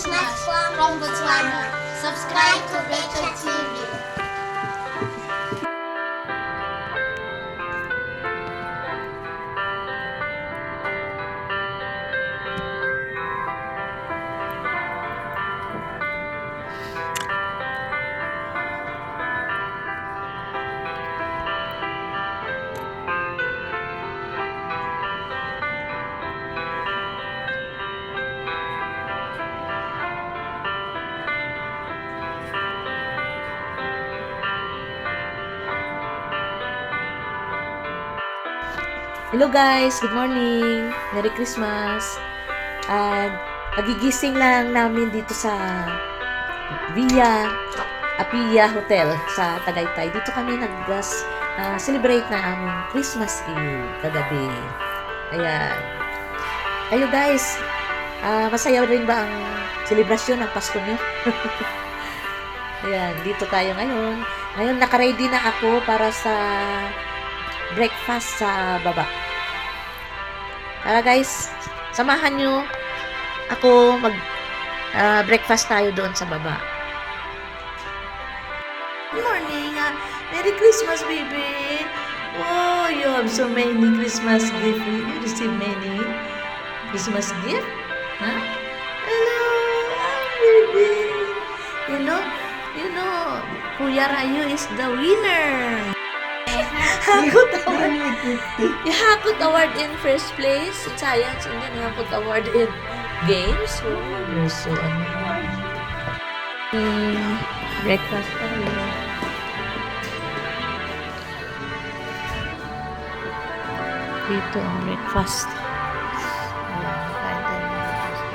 Christmas from Botswana. Subscribe to Rachel TV. Hello guys, good morning. Merry Christmas. Nagigising lang namin dito sa Via Apia Hotel sa Tagaytay. Dito kami celebrate na aming Christmas Eve kagabi. Ayan. Kayo guys, masaya rin ba ang selebrasyon ng Pasko niyo? Ayan, dito tayo ngayon. Ngayon naka-ready na ako para sa breakfast sa baba. Tara guys, samahan nyo ako breakfast tayo doon sa baba. Good morning. Merry Christmas, baby. Oh, you have so many Christmas gifts. You receive many Christmas gifts? Huh? Hello, baby. You know, Kuya Rayo is the winner. Hakot award. You Hakot award in first place in science and then Hakot award in games. So, you're so breakfast tayo. Dito ang breakfast. Ayan, kain tayo ng breakfast.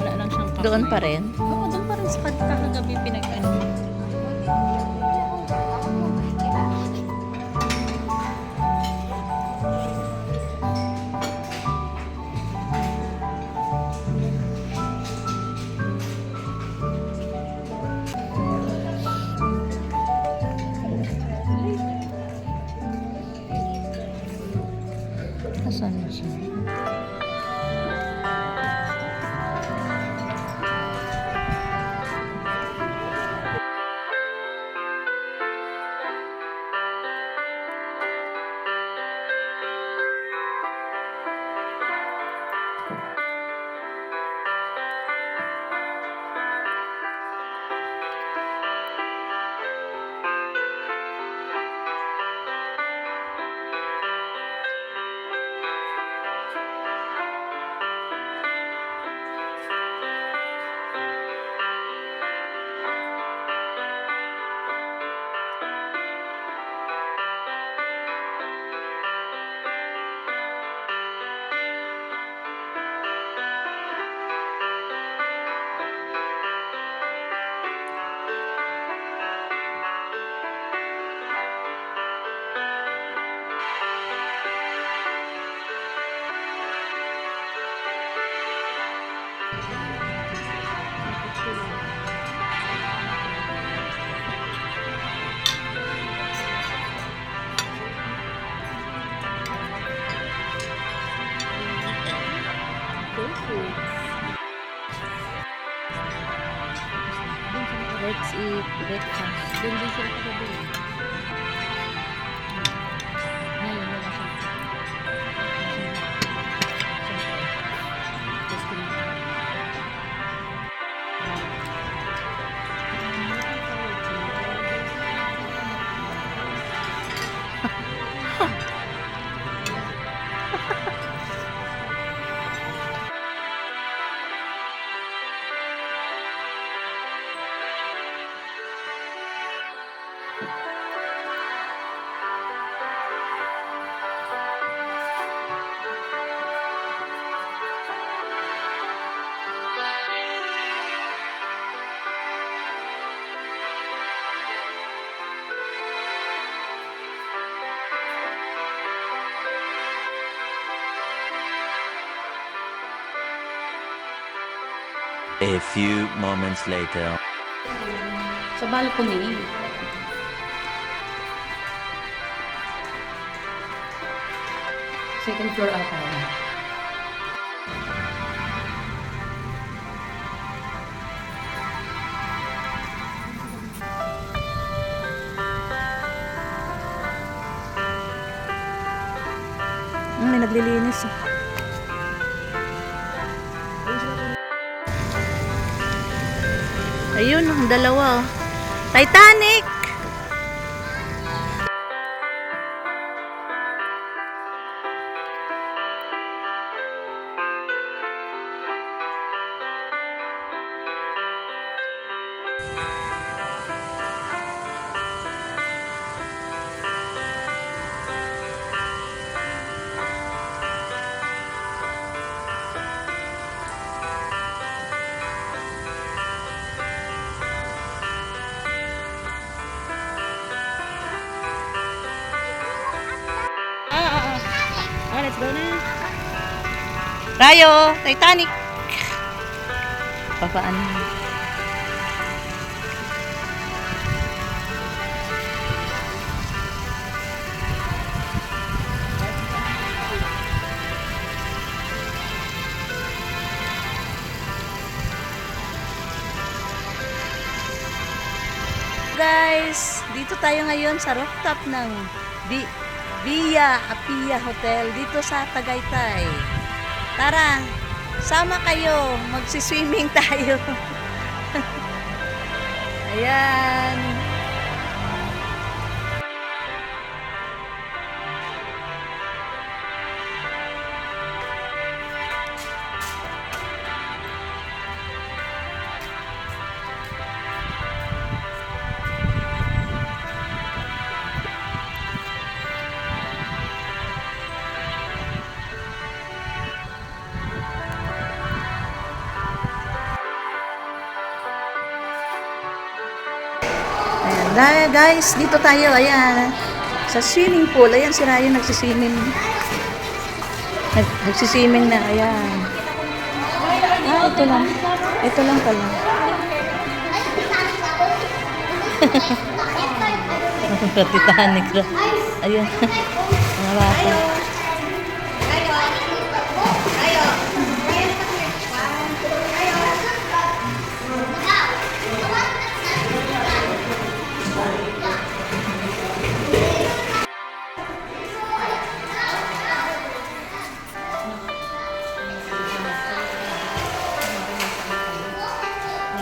Wala lang siyang kape. Doon pa rin. Oo, doon pa rin sa kagabi pinag-ano. Asan na siya? Let's eat breakfast. Doon din sila kagabi. Ngayon, wala siya. A few moments later. Sa balcony. Second floor ata. May naglilinis. Ayun, ang dalawa. Titanic! Let's go na. Rayo, Titanic! Papaan. Guys, dito tayo ngayon sa rooftop ng Via Apia Hotel dito sa Tagaytay. Tara, sama kayo, magsiswimming tayo. Ayan. Ayan, guys, dito tayo, ayan, sa swimming pool. Ayan, si Ryan nagsiswimming. Nagsiswimming na, ayan. Ah, ito lang. Ito lang pala. Titanic na. Ayan, mga bata.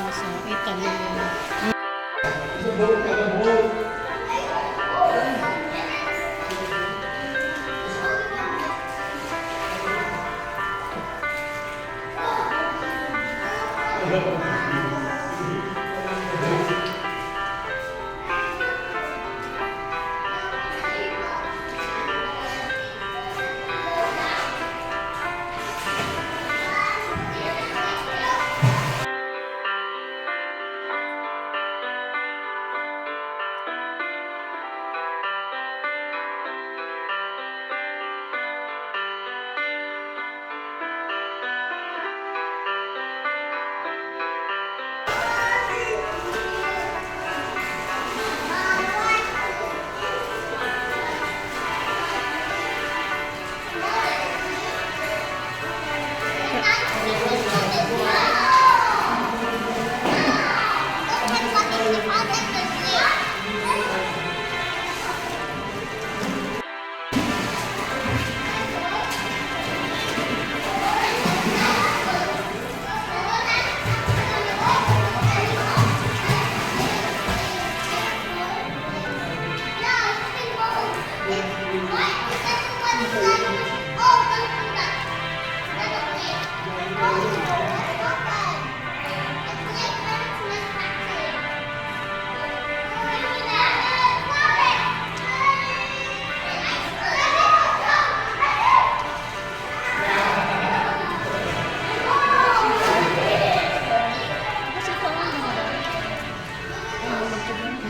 Sa Italy.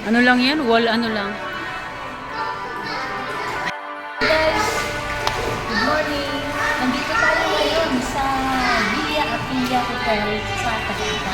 Ano lang yan? Wall ano lang? Guys, good morning. Nandito tayo ngayon sa Via Apia Hotel sa Tagaytay.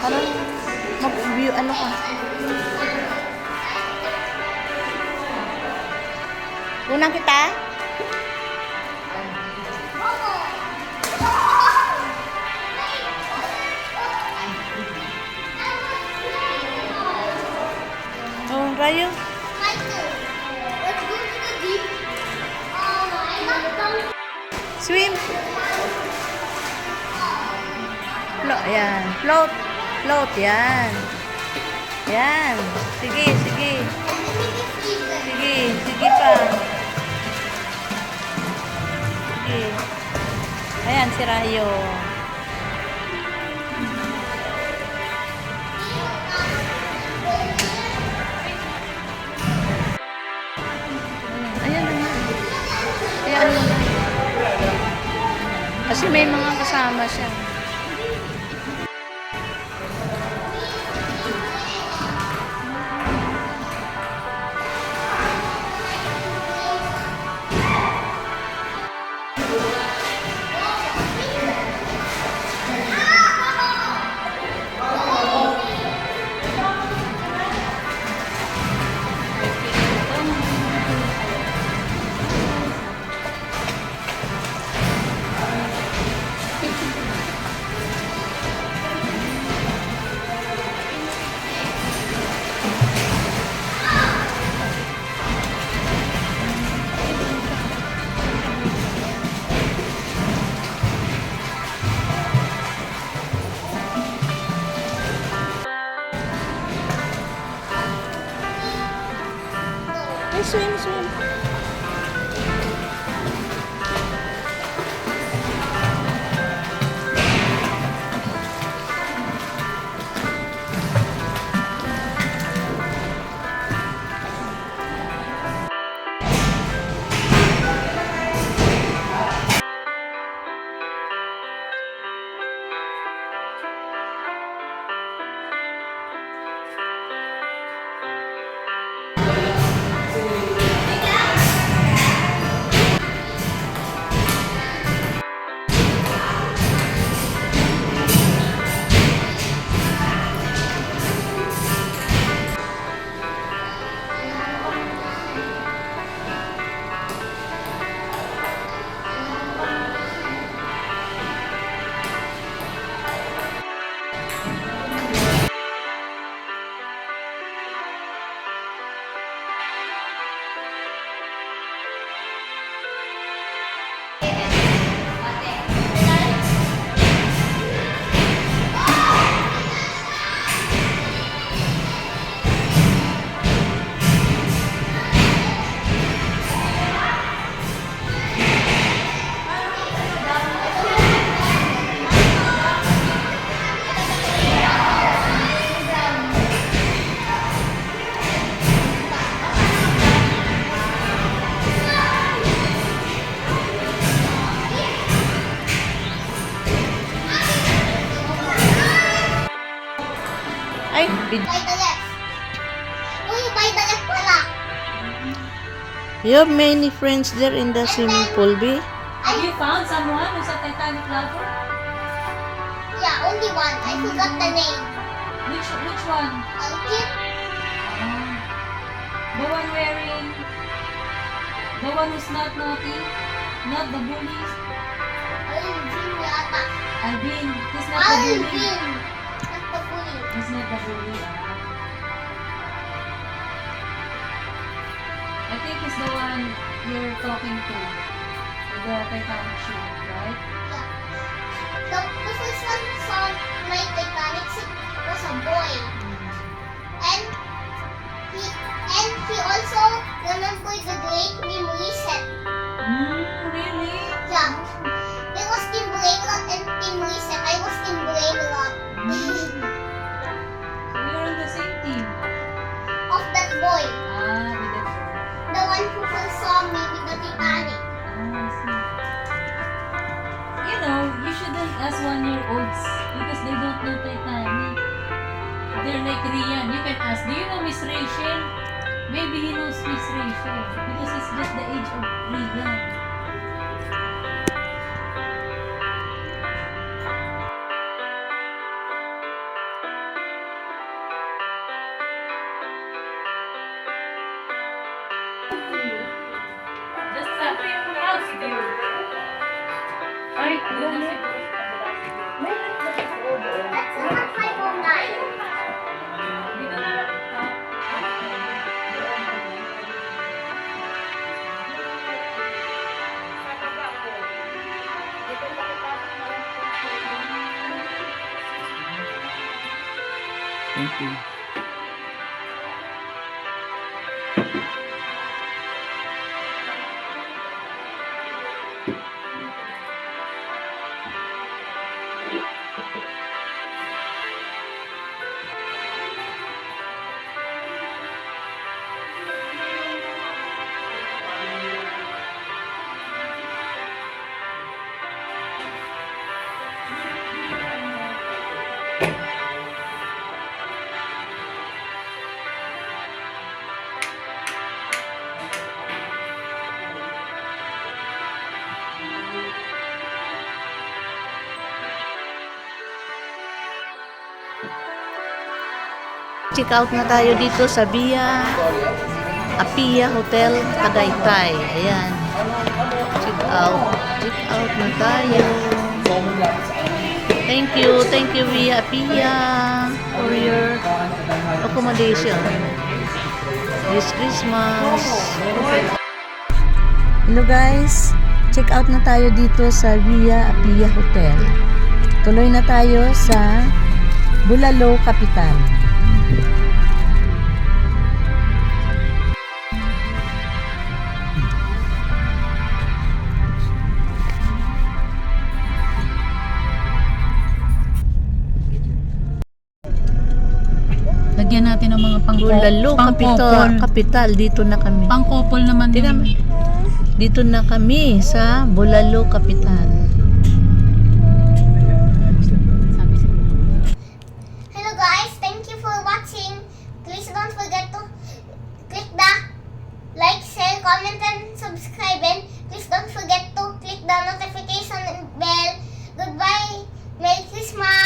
Parang mag-view, ano ka? Unang kita? Oh, Rayo. Michael, let's go to the deep. I'm not done. Swim. Yan. Float. Float, yan. Yan. Sige, sige. Sige, sige pa. Sige. Ayan, si Rayo. Ayan, ayan. Ayan. Kasi may mga kasama siya. Swim, swim. Ay, By the left. Uy, by the left pala. you have many friends there in the swimming pool, B? Have you found someone who's a Titanic lover? Yeah, only one. I forgot the name. Which one? Ankit? The one wearing... The one who's not naughty? Not the bullies? Alvin yata. Alvin. He's not the bully. Alvin. Not the bully. He's not the bully. I think he's the one you're talking to. With the Titanic shoe, right? Yeah. The first one saw my Titanic was a boy. And he also remembered the great memory set. Really? Yeah. There was Team Brainrot and Team Reset. I was Team Brainrot. We are on the same team. Of that boy. With the The one who first saw me with the Titanic. I see. You know, you shouldn't ask 1-year-olds because they don't know Titanic. They're like Rian. You can ask, do you know Miss Rachel? Maybe he knows Miss Rachel because it's just the age of Rian. Just something yung house view. Ay, doon na siguro. That's not 509. Dito na lang. Thank you. Check out na tayo dito sa Via Apia Hotel, Tagaytay. Ayan. Check out. Check out na tayo. Thank you Via Apia for your accommodation this Christmas. Hello guys, check out na tayo dito sa Via Apia Hotel. Tuloy na tayo sa Bulalo, Capital. Lagyan natin ng mga Bulalo, Capital. Dito na kami. Pang-couple naman Tingnan mo. Dito na kami sa Bulalo, Capital. Hello guys, thank you for watching. Please don't forget to click the like, share, comment, and subscribe. And please don't forget to click the notification bell. Goodbye. Merry Christmas.